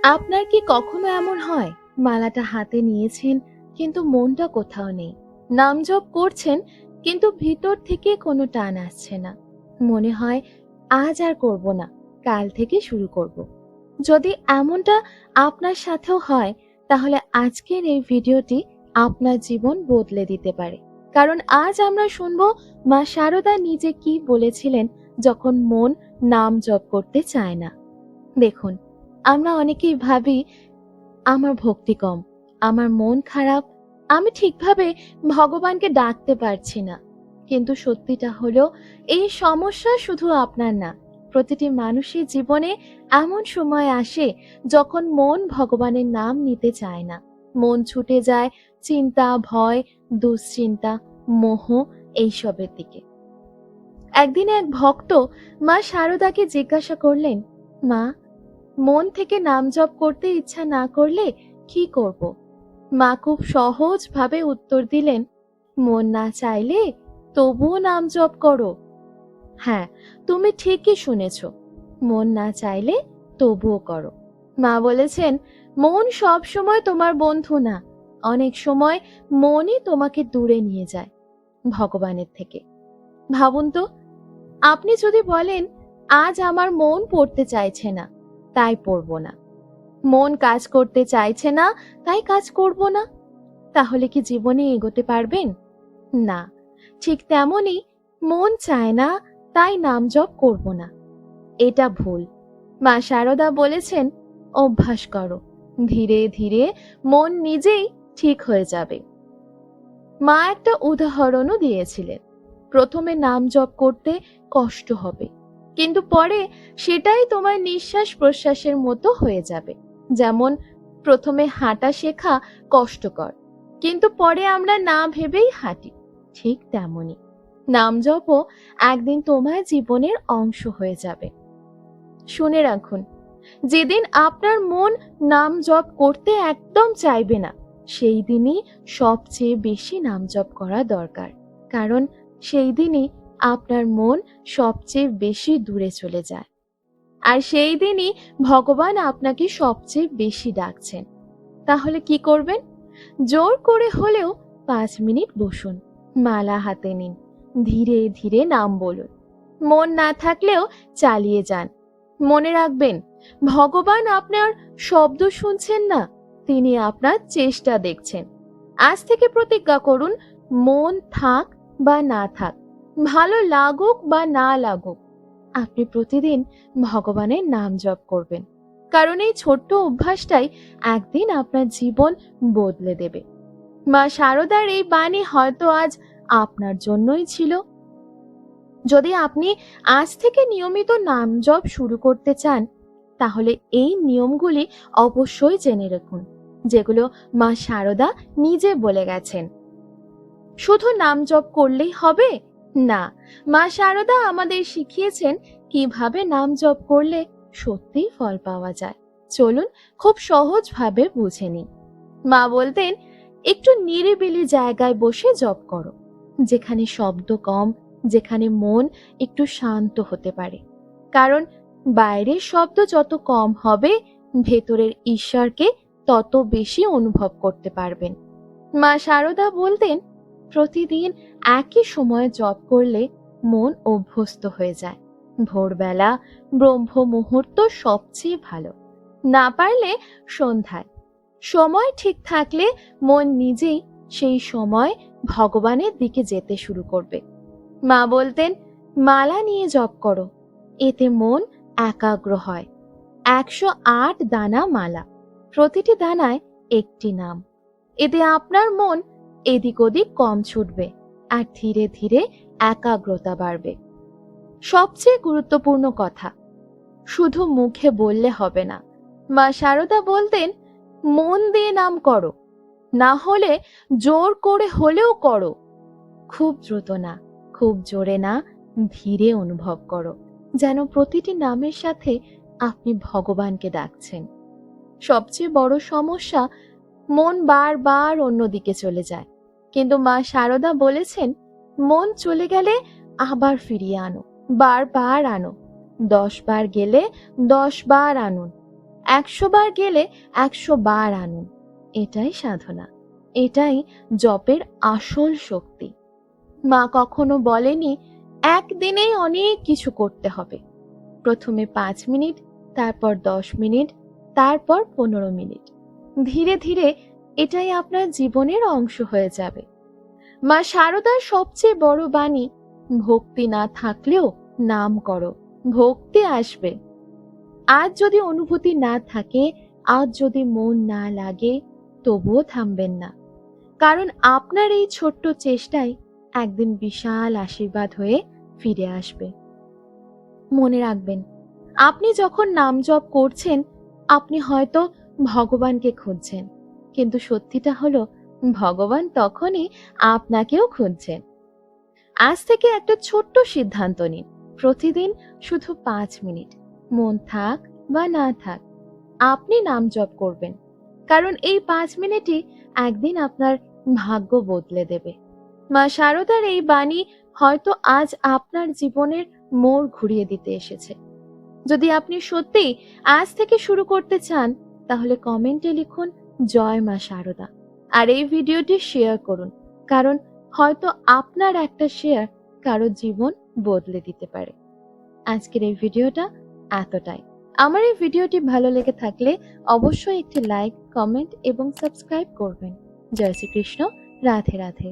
আপনার কি কখনো এমন হয় মালাটা হাতে নিয়েছেন কিন্তু মনটা কোথাও নেই? নাম জপ করছেন কিন্তু ভিতর থেকে কোনো টান আসছে না। মনে হয় আজ আর করব না, কাল থেকে শুরু করব। যদি এমনটা আপনার সাথেও হয় তাহলে আজকের এই ভিডিওটি আপনার জীবন বদলে দিতে পারে। কারণ আজ আমরা শুনবো মা শারদা নিজে কি বলেছিলেন যখন মন নাম জপ করতে চায় না। দেখুন, আমরা অনেকেই ভাবি আমার ভক্তি কম, আমার মন খারাপ, আমি ঠিকভাবে ভগবানকে ডাকতে পারছি না। কিন্তু সত্যিটা হলো এই সমস্যা শুধু আপনার না, প্রতিটি মানুষের জীবনে এমন সময় আসে যখন মন ভগবানের নাম নিতে চায় না। মন ছুটে যায় চিন্তা, ভয়, দুশ্চিন্তা, মোহ এইসবের দিকে। একদিন এক ভক্ত মা শারদাকে জিজ্ঞাসা করলেন, মা, মন থেকে নাম জপ করতে ইচ্ছা না করলে কি করব? মা খুব সহজ ভাবে উত্তর দিলেন, মন না চাইলে তবুও নাম জপ করো। হ্যাঁ, তুমি ঠিকই শুনেছ, মন না চাইলে তবুও করো। মা বলেছেন, মন সব সময় তোমার বন্ধু না, অনেক সময় মনই তোমাকে দূরে নিয়ে যায় ভগবানের থেকে। ভাবুন তো, আপনি যদি বলেন আজ আমার মন পড়তে চাইছে না, তাই পড়ব না, মন কাজ করতে চাইছে না, তাই কাজ করব না, তাহলে কি জীবনে এগোতে পারবেন? না। ঠিক তেমনই, মন চায় না তাই নাম জপ করব না, এটা ভুল। মা শারদা বলেছেন, অভ্যাস করো, ধীরে ধীরে মন নিজেই ঠিক হয়ে যাবে। মা একটা উদাহরণও দিয়েছিলেন, প্রথমে নাম জপ করতে কষ্ট হবে, কিন্তু পরে সেটাই তোমার নিঃশ্বাস প্রশ্বাসের মতো হয়ে যাবে। যেমন প্রথমে হাঁটা শেখা কষ্টকর, কিন্তু পরে আমরা না ভেবেই হাঁটি, ঠিক তেমনি নাম জপও একদিন তোমার জীবনের অংশ হয়ে যাবে। শুনে রাখুন, যেদিন আপনার মন নাম জপ করতে একদম চাইবে না, সেই দিনই সবচেয়ে বেশি নাম জপ করা দরকার। কারণ সেই দিনই আপনার মন সবচেয়ে বেশি দূরে চলে যায়, আর সেই দিনই ভগবান আপনাকে সবচেয়ে বেশি ডাকছেন। তাহলে কি করবেন? জোর করে হলেও 5 মিনিট বসুন, মালা হাতে নিন, ধীরে ধীরে নাম বলুন। মন না থাকলেও চালিয়ে যান। মনে রাখবেন, ভগবান আপনার শব্দ শুনছেন না, তিনি আপনার চেষ্টা দেখছেন। আজ থেকে প্রতিজ্ঞা করুন, মন থাক বা না থাক, ভালো লাগুক বা না লাগুক, আপনি প্রতিদিন ভগবানের নাম জপ করবেন। কারণ এই ছোট্ট অভ্যাসটাই একদিন আপনার জীবন বদলে দেবে। মা শারদার এই বাণী হয়তো আজ আপনার জন্যই ছিল। যদি আপনি আজ থেকে নিয়মিত নাম জপ শুরু করতে চান, তাহলে এই নিয়মগুলি অবশ্যই জেনে রাখুন, যেগুলো মা শারদা নিজে বলে গেছেন। শুধু নাম জপ করলেই হবে না, মা শারদা আমাদের শিখিয়েছেন কিভাবে নাম জপ করলে সত্যিই ফল পাওয়া যায়। চলুন খুব সহজভাবে বুঝে নিই। মা বলতেন, একটু নিরিবিলি জায়গায় বসে জপ করো, যেখানে শব্দ কম, যেখানে মন একটু শান্ত হতে পারে। কারণ বাইরের শব্দ যত কম হবে, ভেতরের ঈশ্বরকে তত বেশি অনুভব করতে পারবেন। মা শারদা বলতেন, প্রতিদিন একই সময়ে জপ করলে মন অভ্যস্ত হয়ে যায়। ভোরবেলা, ব্রহ্ম মুহূর্ত সবচেয়ে ভালো, না পারলে সন্ধ্যায়। সময় ঠিক থাকলে মন নিজেই সেই সময় ভগবানের দিকে যেতে শুরু করবে। মা বলতেন, মালা নিয়ে জপ করো, এতে মন একাগ্র হয়। 108 দানা মালা, প্রতিটি দানায় একটি নাম। এতে আপনার মন এদিক ওদিক কম ছুটবে, আর ধীরে ধীরে একাগ্রতা বাড়বে। সবচেয়ে গুরুত্বপূর্ণ কথা, শুধু মুখে বললে হবে না। মা শারদা বলতেন, মন দিয়ে নাম করো, না হলে জোর করে হলেও করো। খুব দ্রুত না, খুব জোরে না, ধীরে অনুভব করো, যেন প্রতিটি নামের সাথে আপনি ভগবানকে ডাকছেন। সবচেয়ে বড় সমস্যা, মন বারবার অন্যদিকে চলে যায়। কিন্তু মা শারদা বলেছেন, মন চলে গেলে আবার ফিরিয়ে আনো, বারবার আনো। 10 বার গেলে 10 বার আনুন। 100 বার গেলে 100 বার আনুন। এটাই সাধনা, এটাই জপের আসল শক্তি। মা কখনো বলেনি একদিনেই অনেক কিছু করতে হবে। প্রথমে 5 মিনিট, তারপর 10 মিনিট, তারপর 15 মিনিট। ধীরে ধীরে এটাই আপনার জীবনের অংশ হয়ে যাবে। মা শারদার সবচেয়ে বড় বাণী, ভক্তি না থাকলেও নাম করো, ভক্তি আসবে। আজ যদি অনুভূতি না থাকে, আজ যদি মন না লাগে, তবুও থামবেন না। কারণ আপনার এই ছোট্ট চেষ্টাই একদিন বিশাল আশীর্বাদ হয়ে ফিরে আসবে। মনে রাখবেন, আপনি যখন নাম জপ করছেন, আপনি হয়তো ভগবানকে খুঁজছেন, কিন্তু সত্যিটা হলো ভগবান তখনই আপনাকেও খুঁজছেন। আজ থেকে একটা ছোট্ট সিদ্ধান্ত নিন, প্রতিদিন শুধু 5 মিনিট, মন থাক বা না থাক, আপনি নাম জপ করবেন। কারণ এই 5 মিনিটই একদিন আপনার ভাগ্য বদলে দেবে। মা শারদার এই বাণী হয়তো আজ আপনার জীবনের মোড় ঘুরিয়ে দিতে এসেছে। যদি আপনি সত্যি আজ থেকে শুরু করতে চান, তাহলে কমেন্টে লিখুন জয় মা শারদা, আর এই ভিডিওটি শেয়ার করুন। কারণ হয়তো আপনার একটা শেয়ার কারো জীবন বদলে দিতে পারে। আজকের এই ভিডিওটা এতটাই। আমার এই ভিডিওটি ভালো লেগে থাকলে অবশ্যই একটি লাইক, কমেন্ট এবং সাবস্ক্রাইব করবেন। জয় শ্রীকৃষ্ণ, রাধে রাধে।